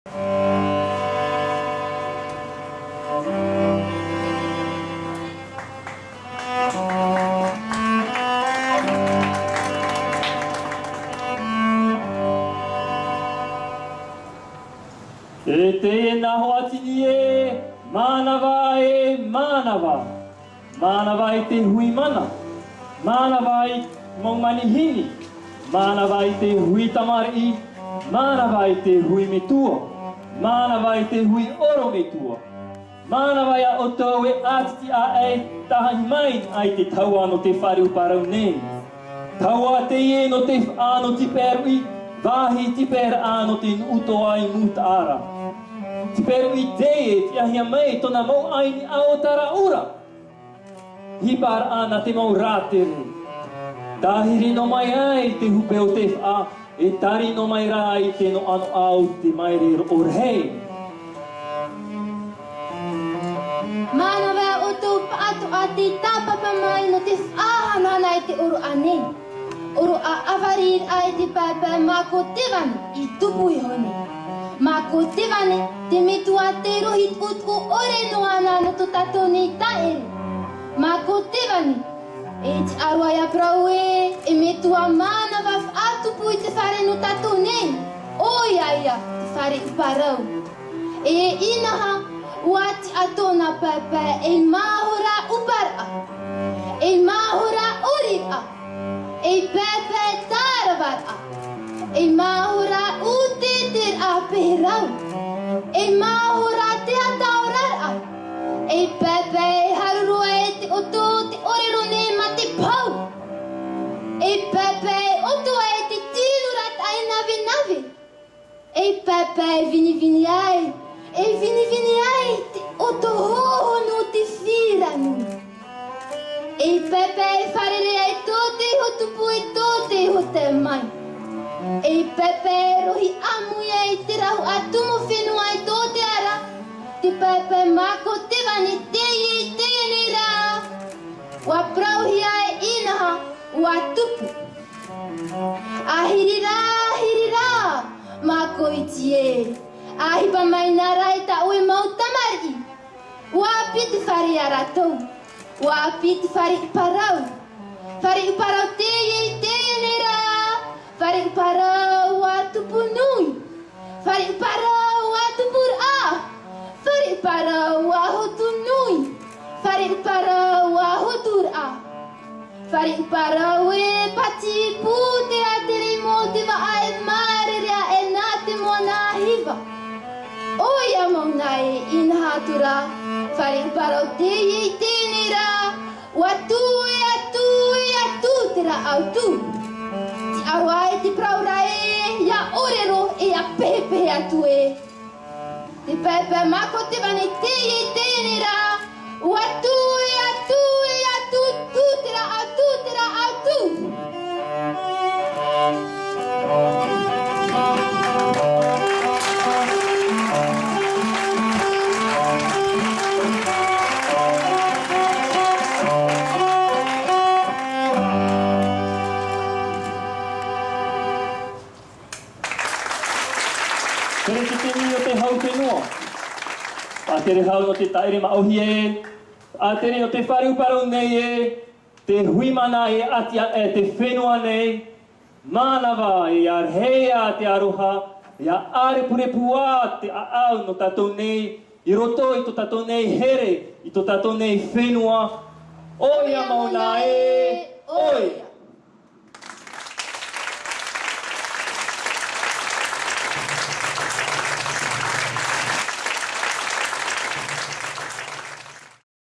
E te naho atini e manawa e manawa. Manawa i te hui mana. Manawa i maumani hini. Manawa i te hui tamari. Manawa i te hui metua. Manawa i te hui oro metua. Manawa ia o tau e atiti a e tahahi mai ai te taua no te whare uparau nei. Taua te ie no te ano tiperu i. Vahi tiper ano te uto ai muta ara. Tiperu i te e ti ahia mai tona mau aini ao tara ura. Hipar ana te mau rātere. Tahiri no mai ai te hupe o te wha. E tari no mai rā i te no ano au te maere o rei. Manawa o tau paatu a te tāpapa mai no te whāhanana i te oro anei. Oro a awarir ai te pāpā mā ko te wane i tupu i hone. Mā ko te wane te metua te rohit ut o ore no ana no to tatou nei taere. Mā ko te wane e te arua ia prau e metua manawa whaatupu i te whare no tatou nei. O ia te whare i parau. E inaha wati a tōna pāpā e māhora upara. E māhora orira. E pēpē tārawara. E māhora u te ter a pērau. E māhora te ataurara. E pēpē e harurua e te oto te orero ne ma te pau. E pēpē e oto e te tīnurat ai nawe nawe. E pēpē e vini vini ai. E vini vini ai te oto hoho no te whiranu. E pepe e wharere ai tō te iho tupu e tō te iho te mai. E pepe e rohi amui ai te rahu a tumo whenua ai tō te ara. Te pepe mako te wane te i te nei rā. Wa prauhi ai inaha wa tupu. A hiri rā, mako iti e. A hipa mai nā rai ta ue mau tamari. Wa piti whare ara tau. Wa piti whare i parau. Whare i parau te nei rā. Whare i parau wa tupu nui. Whare i parau wa tupu rā. Whare i parau wa hotu nui. Whare i parau wa hotu rā. Whare i parau e pati pūte a te reimo te wa ai mārerea e nā te moana hiva. Oia mauna e ina hatura. Whare i parau te nei rā. Wa tu te rā au tu. Ti aroa e te praura e ia orero e ia pepe atu e. Te pepe mako te wane te nei rā. Wa tu te rā au tu. Tere te temi o te hau whenua. A tere hau no te taere maohi e. A tere o te whare uparau nei e. Te hui mana e atia e te whenua nei. Manawa e ar hea te aroha. E a are purepua te aau no tatou nei. I roto i to tatou nei here. I to tatou nei whenua. Oia mauna e. Oia.